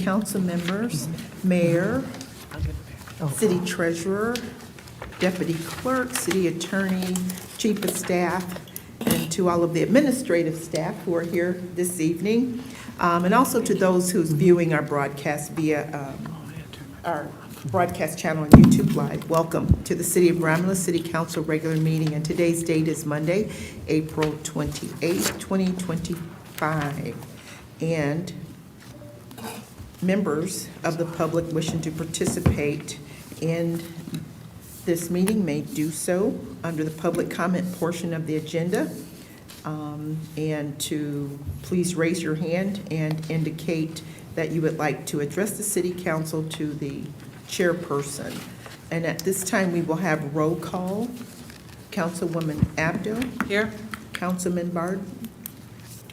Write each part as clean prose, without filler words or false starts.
council members, mayor, city treasurer, deputy clerk, city attorney, chief of staff, and to all of the administrative staff who are here this evening, and also to those who's viewing our broadcast via our broadcast channel on YouTube Live. Welcome to the City of Romulus City Council regular meeting, and today's date is Monday, April 28th, 2025. And members of the public wishing to participate in this meeting may do so under the public comment portion of the agenda. And to please raise your hand and indicate that you would like to address the city council to the chairperson. And at this time, we will have roll call. Councilwoman Abdo. Here. Councilman Bard.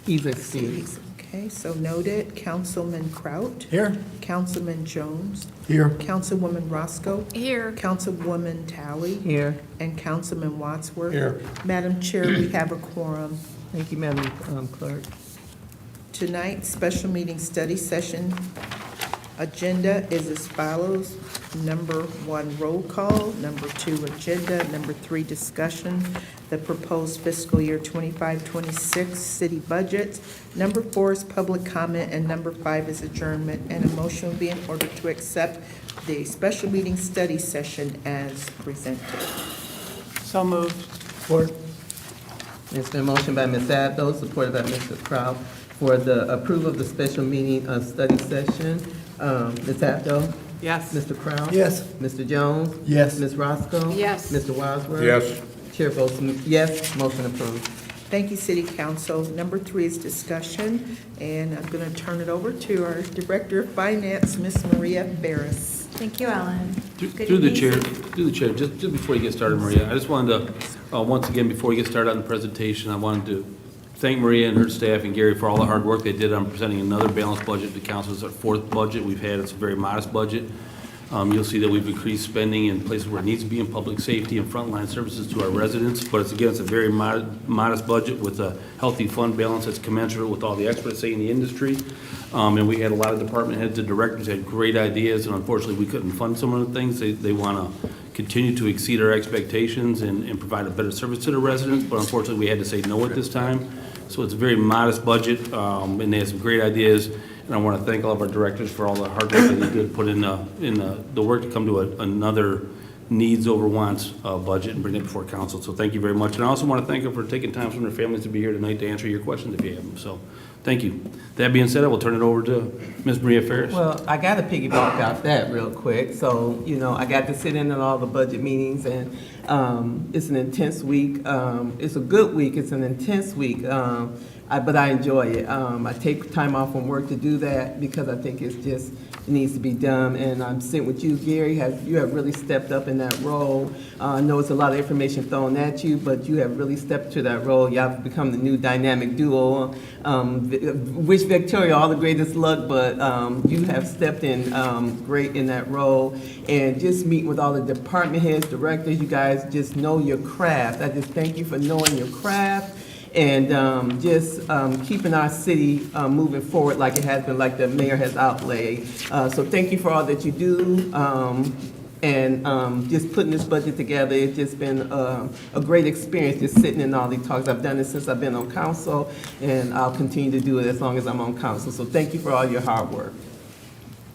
Either Steve. Okay, so noted. Councilman Kraut. Here. Councilman Jones. Here. Councilwoman Roscoe. Here. Councilwoman Talley. Here. And Councilman Wadsworth. Here. Madam Chair, we have a quorum. Thank you, Madam Clerk. Tonight's special meeting study session agenda is as follows. Number 1, roll call. Number 2, agenda. Number 3, discussion, the proposed fiscal year 25-26 city budget. Number 4 is public comment, and number 5 is adjournment. And a motion will be in order to accept the special meeting study session as presented. So moved. Support. It's been motioned by Ms. Abdo, supported by Mr. Kraut, for the approval of the special meeting study session. Ms. Abdo? Yes. Mr. Kraut? Yes. Mr. Jones? Yes. Ms. Roscoe? Yes. Mr. Wadsworth? Yes. Chair votes yes, motion approved. Thank you, City Council. Number 3 is discussion, and I'm going to turn it over to our Director of Finance, Ms. Maria Barris. Thank you, Ellen. Through the chair, just before you get started, Maria, I just wanted to, once again, before we get started on the presentation, I wanted to thank Maria and her staff and Gary for all the hard work they did on presenting another balanced budget to council. It's our 4th budget we've had. It's a very modest budget. You'll see that we've increased spending in places where it needs to be in public safety and frontline services to our residents. But it's a very modest budget with a healthy fund balance that's commensurate with all the experts say in the industry. And we had a lot of department heads and directors had great ideas, and unfortunately we couldn't fund some of the things. They want to continue to exceed our expectations and provide a better service to the residents, but unfortunately we had to say no at this time. So it's a very modest budget, and they have some great ideas. And I want to thank all of our directors for all the hard work that they did put in the work to come to another needs over wants budget and bring it before council. So thank you very much. And I also want to thank them for taking time from their families to be here tonight to answer your questions if you have them. So thank you. That being said, I will turn it over to Ms. Maria Ferris. Well, I got to piggyback off that real quick. So, I got to sit in on all the budget meetings, and it's an intense week. It's a good week. It's an intense week. But I enjoy it. I take time off from work to do that because I think it needs to be done. And I'm sitting with you, Gary. You have really stepped up in that role. I know it's a lot of information thrown at you, but you have really stepped to that role. You have become the new dynamic duo. Wish Victoria all the greatest luck, but you have stepped in great in that role. And just meeting with all the department heads, directors, you guys just know your craft. I just thank you for knowing your craft. And just keeping our city moving forward like it has been, like the mayor has outlaid. So thank you for all that you do, and just putting this budget together. It's just been a great experience just sitting in all these talks. I've done it since I've been on council, and I'll continue to do it as long as I'm on council. So thank you for all your hard work.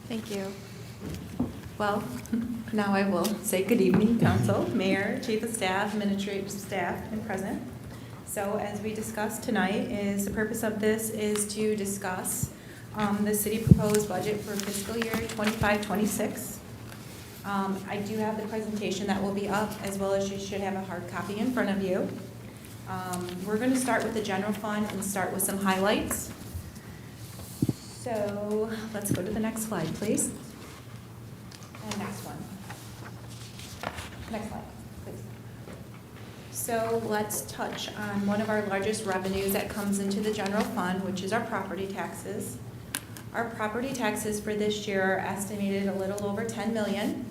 Thank you. Well, now I will say good evening, council, mayor, chief of staff, administrative staff, and present. So as we discussed tonight, the purpose of this is to discuss the city proposed budget for fiscal year 25-26. I do have the presentation that will be up, as well as you should have a hard copy in front of you. We're going to start with the general fund and start with some highlights. So let's go to the next slide, please. And next one. Next slide, please. So let's touch on one of our largest revenues that comes into the general fund, which is our property taxes. Our property taxes for this year are estimated a little over $10 million.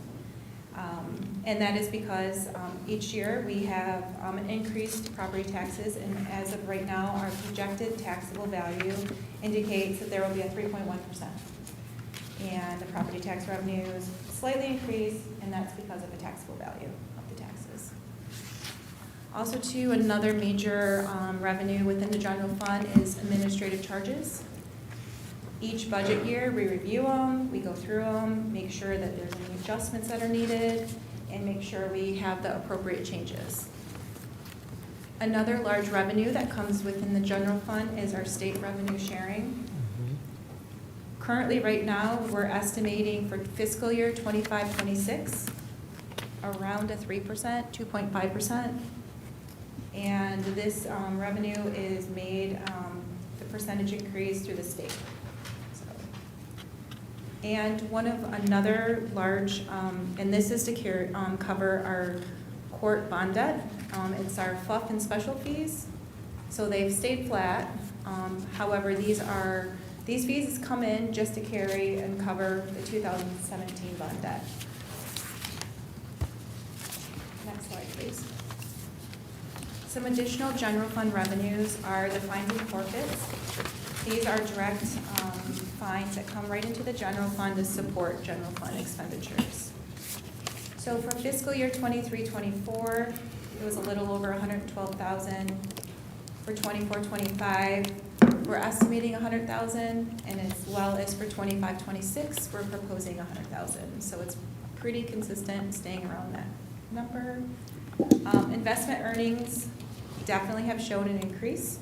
And that is because each year we have increased property taxes, and as of right now, our projected taxable value indicates that there will be a 3.1%. And the property tax revenues slightly increased, and that's because of the taxable value of the taxes. Also too, another major revenue within the general fund is administrative charges. Each budget year, we review them, we go through them, make sure that there's any adjustments that are needed, and make sure we have the appropriate changes. Another large revenue that comes within the general fund is our state revenue sharing. Currently, right now, we're estimating for fiscal year 25-26, around a 3%, 2.5%. And this revenue is made, the percentage increase through the state. So, and another large, and this is to cover our court bond debt. It's our FUF and special fees. So they've stayed flat. However, these fees come in just to carry and cover the 2017 bond debt. Next slide, please. Some additional general fund revenues are the fines and forfeits. These are direct fines that come right into the general fund to support general fund expenditures. So for fiscal year 23-24, it was a little over $112,000. For 24-25, we're estimating $100,000, and as well as for 25-26, we're proposing $100,000. So it's pretty consistent, staying around that number. Investment earnings definitely have shown an increase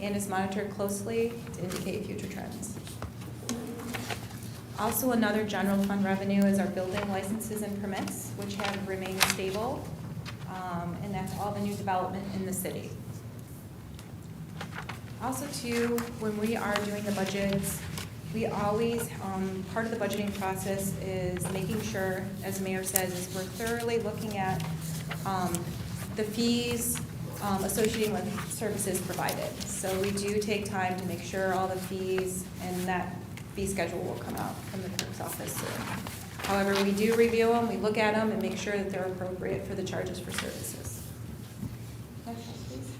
and is monitored closely to indicate future trends. Also, another general fund revenue is our building licenses and permits, which have remained stable, and that's all the new development in the city. Also, too, when we are doing the budgets, we always, part of the budgeting process is making sure, as the mayor says, is we're thoroughly looking at the fees associated with services provided. So we do take time to make sure all the fees and that fee schedule will come out from the clerk's office soon. However, we do review them, we look at them, and make sure that they're appropriate for the charges for services. Next slide, please.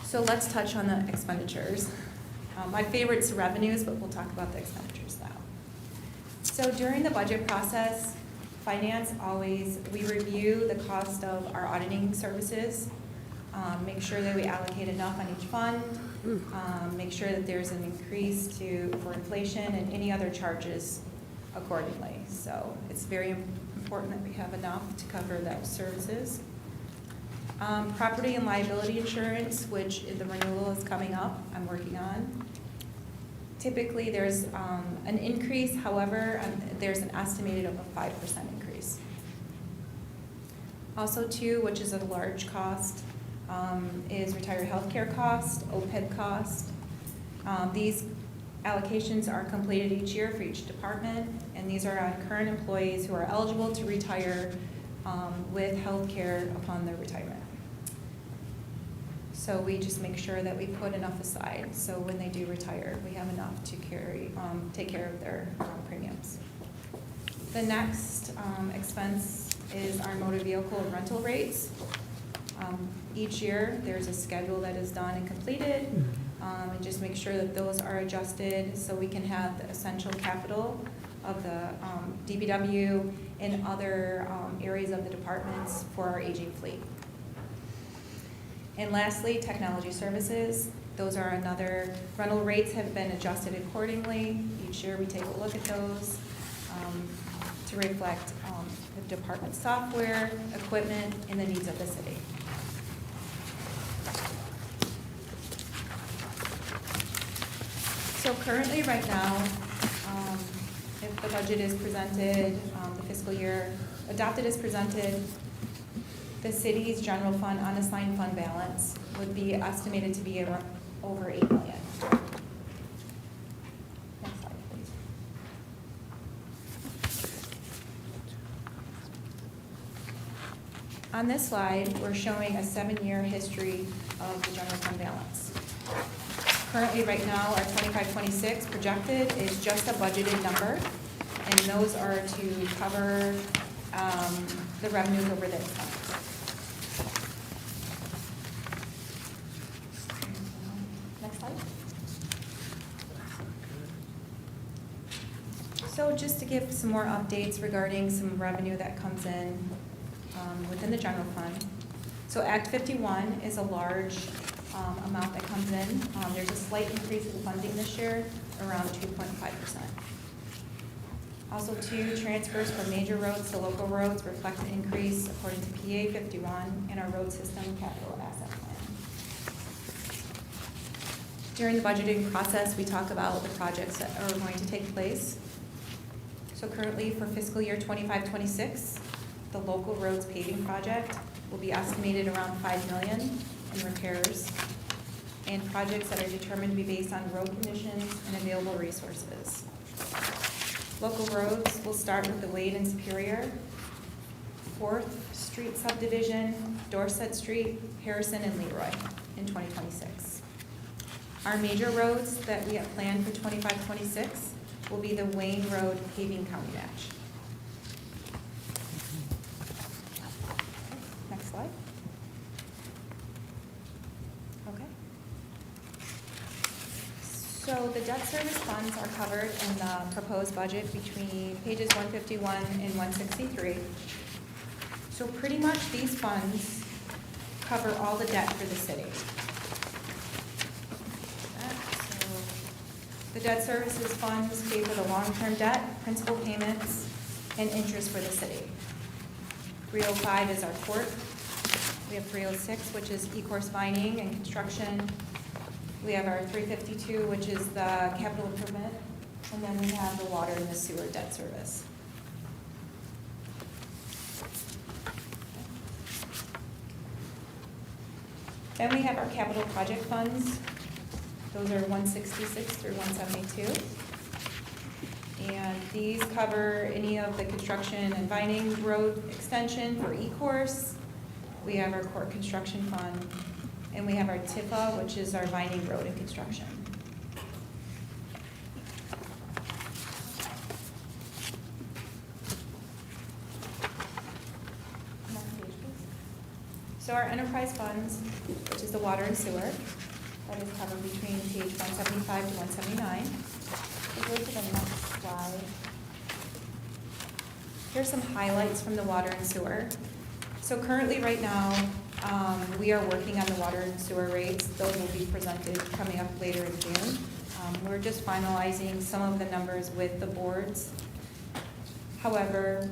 So let's touch on the expenditures. My favorite's revenues, but we'll talk about the expenditures now. So during the budget process, finance we review the cost of our auditing services, make sure that we allocate enough on each fund, make sure that there's an increase for inflation and any other charges accordingly. So it's very important that we have enough to cover those services. Property and liability insurance, which the renewal is coming up, I'm working on. Typically, there's an increase, however, there's an estimated of a 5% increase. Also, too, which is a large cost, is retiree health care cost, OPEB cost. These allocations are completed each year for each department, and these are on current employees who are eligible to retire with health care upon their retirement. So we just make sure that we put enough aside, so when they do retire, we have enough to take care of their premiums. The next expense is our motor vehicle rental rates. Each year, there's a schedule that is done and completed, and just make sure that those are adjusted so we can have the essential capital of the DPW and other areas of the departments for our aging fleet. And lastly, technology services. Those are another, rental rates have been adjusted accordingly. Each year we take a look at those to reflect the department software, equipment, and the needs of the city. So currently, right now, if the budget is presented, the fiscal year adopted is presented, the city's general fund unassigned fund balance would be estimated to be over $8 million. Next slide, please. On this slide, we're showing a 7-year history of the general fund balance. Currently, right now, our 25-26 projected is just a budgeted number, and those are to cover the revenues over the expenses. Next slide. So just to give some more updates regarding some revenue that comes in within the general fund. So Act 51 is a large amount that comes in. There's a slight increase in funding this year, around 2.5%. Also, two transfers from major roads to local roads reflect an increase according to PA 51 and our road system capital asset plan. During the budgeting process, we talk about the projects that are going to take place. So currently for fiscal year 25-26, the local roads paving project will be estimated around $5 million in repairs, and projects that are determined to be based on road conditions and available resources. Local roads will start with the Wade and Superior, 4th Street subdivision, Dorset Street, Harrison, and Leroy in 2026. Our major roads that we have planned for 25-26 will be the Wayne Road paving county match. Next slide. Okay. So the debt service funds are covered in the proposed budget between pages 151 and 163. So pretty much these funds cover all the debt for the city. The debt services funds pay for the long-term debt, principal payments, and interest for the city. 305 is our court. We have 306, which is e-course vining and construction. We have our 352, which is the capital improvement. And then we have the water and the sewer debt service. Then we have our capital project funds. Those are 166 through 172. And these cover any of the construction and vining road extension for e-course. We have our court construction fund, and we have our TIFA, which is our vining road and construction. Next page, please. So our enterprise funds, which is the water and sewer, that is covered between page 175 to 179. We'll go to the next slide. Here's some highlights from the water and sewer. So currently, right now, we are working on the water and sewer rates. Those will be presented coming up later in June. We're just finalizing some of the numbers with the boards. However,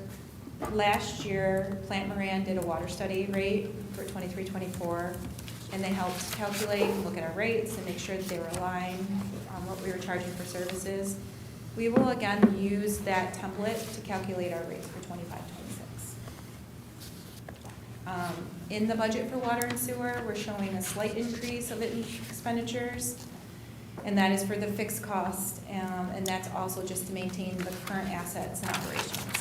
last year, Plant Moran did a water study rate for 23-24. And they helped calculate and look at our rates and make sure that they were aligned on what we were charging for services. We will again use that template to calculate our rates for 25-26. In the budget for water and sewer, we're showing a slight increase of expenditures, and that is for the fixed cost, and that's also just to maintain the current assets and operations.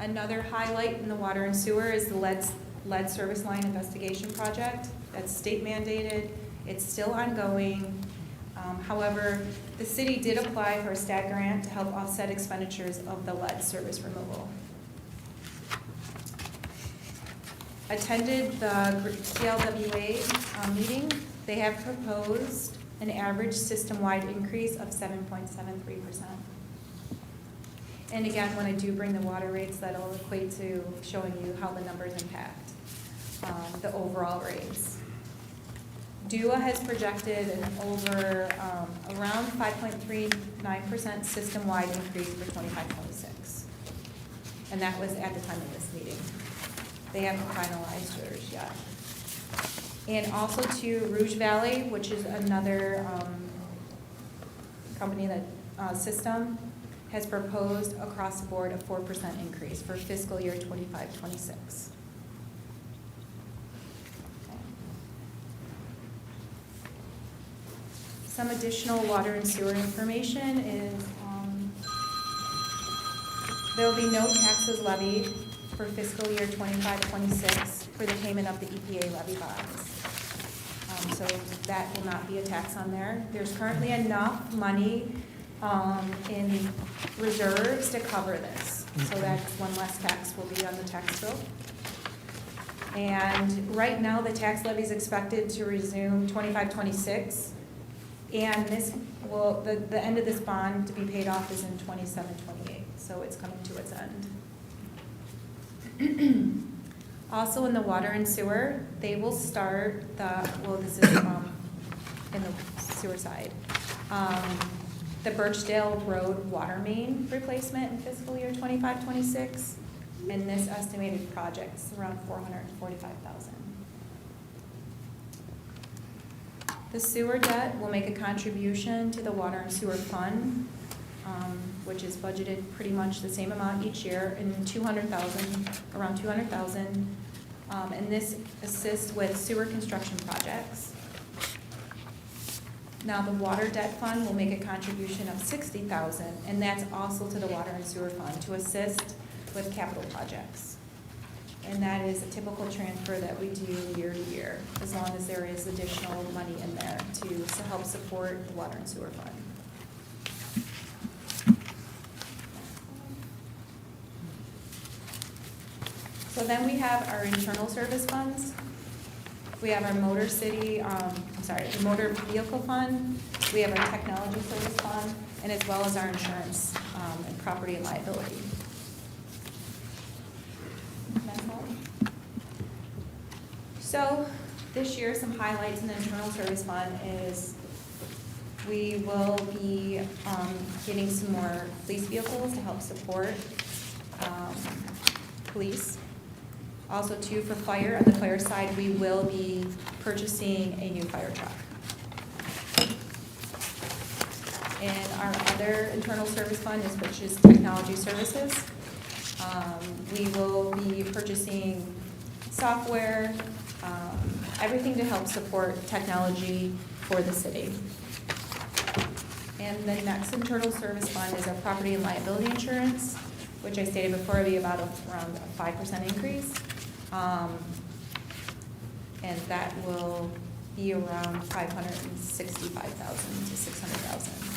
Another highlight in the water and sewer is the lead service line investigation project. That's state mandated. It's still ongoing. However, the city did apply for a STAT grant to help offset expenditures of the lead service removal. Attended the CLWA meeting. They have proposed an average system-wide increase of 7.73%. And again, when I do bring the water rates, that'll equate to showing you how the numbers impact the overall rates. DUA has projected an over around 5.39% system-wide increase for 25-26. And that was at the time of this meeting. They haven't finalized yours yet. And also to Rouge Valley, which is another company that system, has proposed across the board a 4% increase for fiscal year 25-26. Some additional water and sewer information is there will be no taxes levied for fiscal year 25-26 for the payment of the EPA levy bonds. So that will not be a tax on there. There's currently enough money in reserves to cover this. So that's one less tax will be on the tax bill. And right now, the tax levy is expected to resume 25-26 And this will, the end of this bond to be paid off is in 27, 28, so it's coming to its end. Also in the water and sewer, they will start this is in the sewer side. The Birchdale Road water main replacement in fiscal year 25, 26, and this estimated project's around $445,000. The sewer debt will make a contribution to the water and sewer fund, which is budgeted pretty much the same amount each year, in around 200,000. And this assists with sewer construction projects. Now, the water debt fund will make a contribution of $60,000, and that's also to the water and sewer fund to assist with capital projects. And that is a typical transfer that we do year to year, as long as there is additional money in there to help support the water and sewer fund. So then we have our internal service funds. We have our the motor vehicle fund. We have our technology service fund, and as well as our insurance and property and liability. So this year, some highlights in the internal service fund is we will be getting some more police vehicles to help support police. Also, too, for fire, on the fire side, we will be purchasing a new fire truck. And our other internal service fund which is technology services. We will be purchasing software, everything to help support technology for the city. And the next internal service fund is our property and liability insurance, which I stated before would be around a 5% increase. And that will be around $565,000 to $600,000.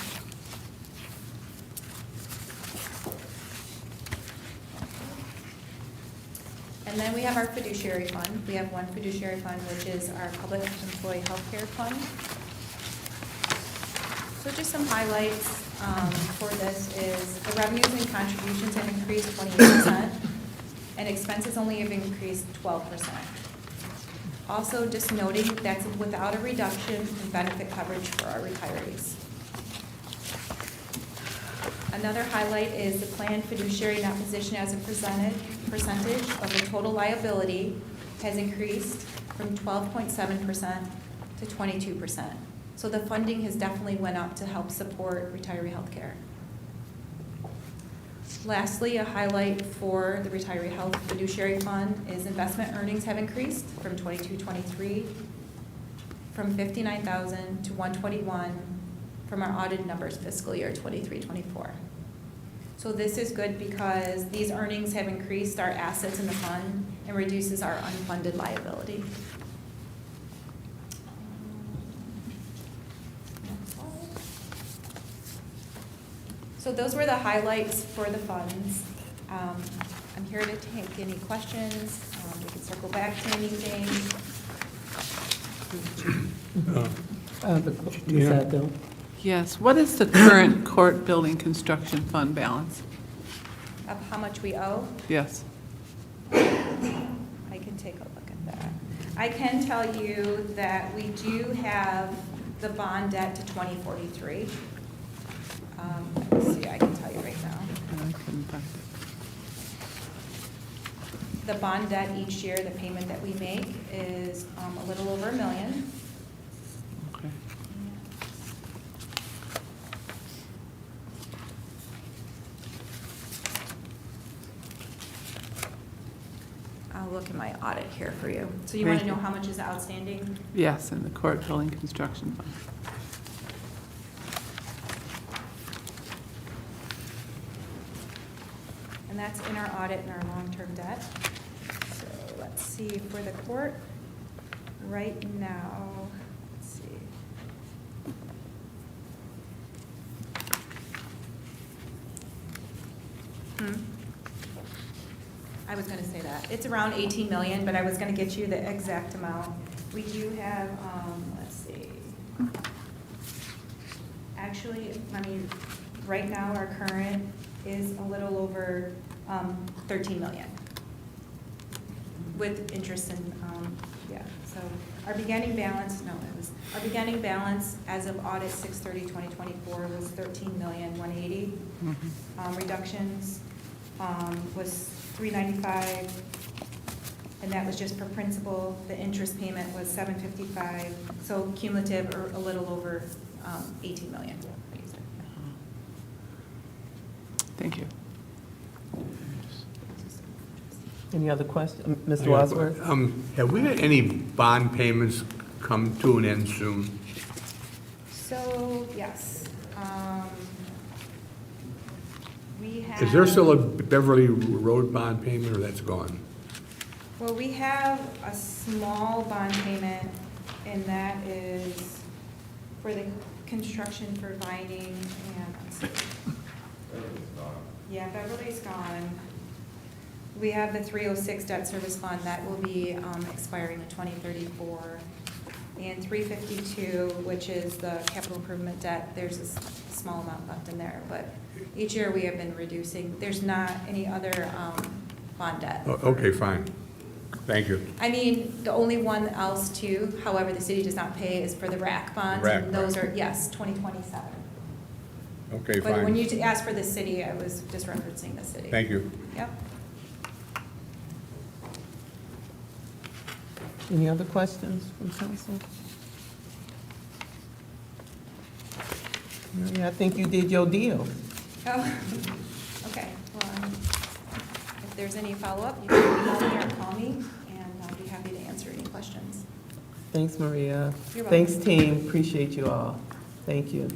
And then we have our fiduciary fund. We have one fiduciary fund, which is our public employee health care fund. So just some highlights for this is the revenues and contributions have increased 28%, and expenses only have increased 12%. Also, just noting that's without a reduction in benefit coverage for our retirees. Another highlight is the planned fiduciary net position as a percentage of the total liability has increased from 12.7% to 22%. So the funding has definitely went up to help support retiree health care. Lastly, a highlight for the retiree health fiduciary fund is investment earnings have increased from 22-23, from $59,000 to $121 from our audited numbers fiscal year 23-24. So this is good because these earnings have increased our assets in the fund and reduces our unfunded liability. So those were the highlights for the funds. I'm here to take any questions. We can circle back to anything. Yes, what is the current court building construction fund balance? Of how much we owe, Yes. I can take a look at that. I can tell you that we do have the bond debt to 2043. Let me see, I can tell you right now. I couldn't find it. The bond debt each year, the payment that we make is a little over $1 million. Okay. I'll look at my audit here for you. So you want to Thank know you. how much is outstanding? Yes, in the court building construction fund. And that's in our audit and our long-term debt. So let's see, for the court, right now, let's see. I was gonna say that. It's around 18 million, but I was gonna get you the exact amount. We do have, let's see. Actually, I mean, right now, our current is a little over 13 million with interest and, yeah, so our beginning balance, our beginning balance as of audit 6/30/2024 was 13,180,000. Reductions was 395, and that was just for principal. The interest payment was 755, so cumulative or a little over 18 million. Thank you. Any other questions? Mr. Wadsworth? Have we had any bond payments come to an end soon? So, yes. We have. Is there still a Beverly Road bond payment, or that's gone? Well, we have a small bond payment, and that is for the construction for Vining and, let's see. Yeah, Beverly's gone. We have the 306 debt service fund that will be expiring in 2034. And 352, which is the capital improvement debt, there's a small amount left in there. But each year we have been reducing. There's not any other bond debt. Okay, fine. Thank you. I mean, the only one else too, however, the city does not pay is for the RAC bonds. RAC, And those are, yes, 2027. Okay, But when fine. you asked for the city, I was just referencing the city. Thank you. Yep. Any other questions from council? Yeah, I think you did your deal. Oh, okay. Well, if there's any follow-up, you can email me or call me, and I'll be happy to answer any questions. Thanks, Maria. You're welcome. Thanks, team. Appreciate you all. Thank you.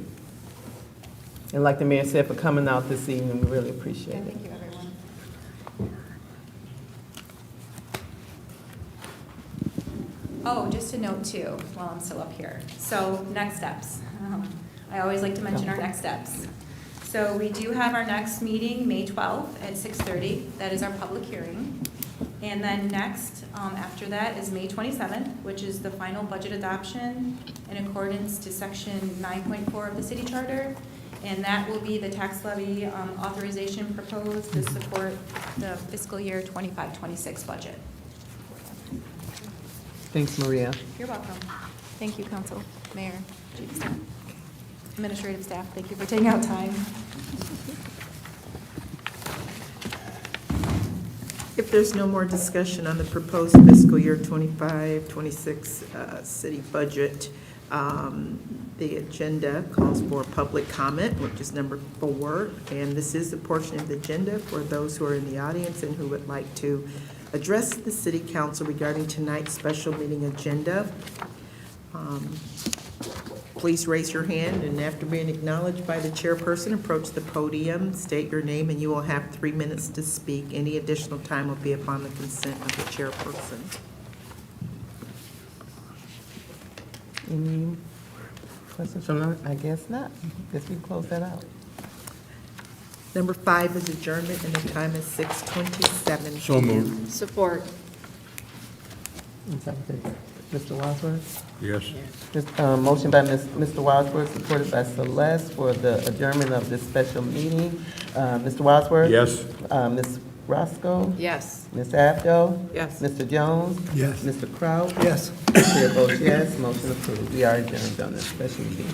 And like the mayor said, for coming out this evening, we really appreciate And it. thank you, everyone. Oh, just a note too, while I'm still up here. So, next steps. I always like to mention our next steps. So we do have our next meeting, May 12th at 6:30. That is our public hearing. And then next, after that, is May 27th, which is the final budget adoption in accordance to section 9.4 of the city charter. And that will be the tax levy authorization proposed to support the fiscal year 25-26 budget. Thanks, Maria. You're welcome. Thank you, council, mayor, chief of staff, administrative staff. Thank you for taking out time. If there's no more discussion on the proposed fiscal year 25-26 city budget, the agenda calls for public comment, which is number 4, and this is the portion of the agenda for those who are in the audience and who would like to address the city council regarding tonight's special meeting agenda. Please raise your hand, and after being acknowledged by the chairperson, approach the podium, state your name, and you will have 3 minutes to speak. Any additional time will be upon the consent of the chairperson. Any questions from, I guess not. Guess we can close that out. Number 5 is adjournment, and the time is 6:27. So moved. Support. Mr. Wadsworth? Yes. Motion by Mr. Wadsworth, supported by Celeste for the adjournment of this special meeting. Mr. Wadsworth? Yes. Ms. Roscoe? Yes. Ms. Abdo? Yes. Mr. Jones? Yes. Mr. Kraut? Yes. Chair votes yes, motion approved. We are adjourned on this special meeting.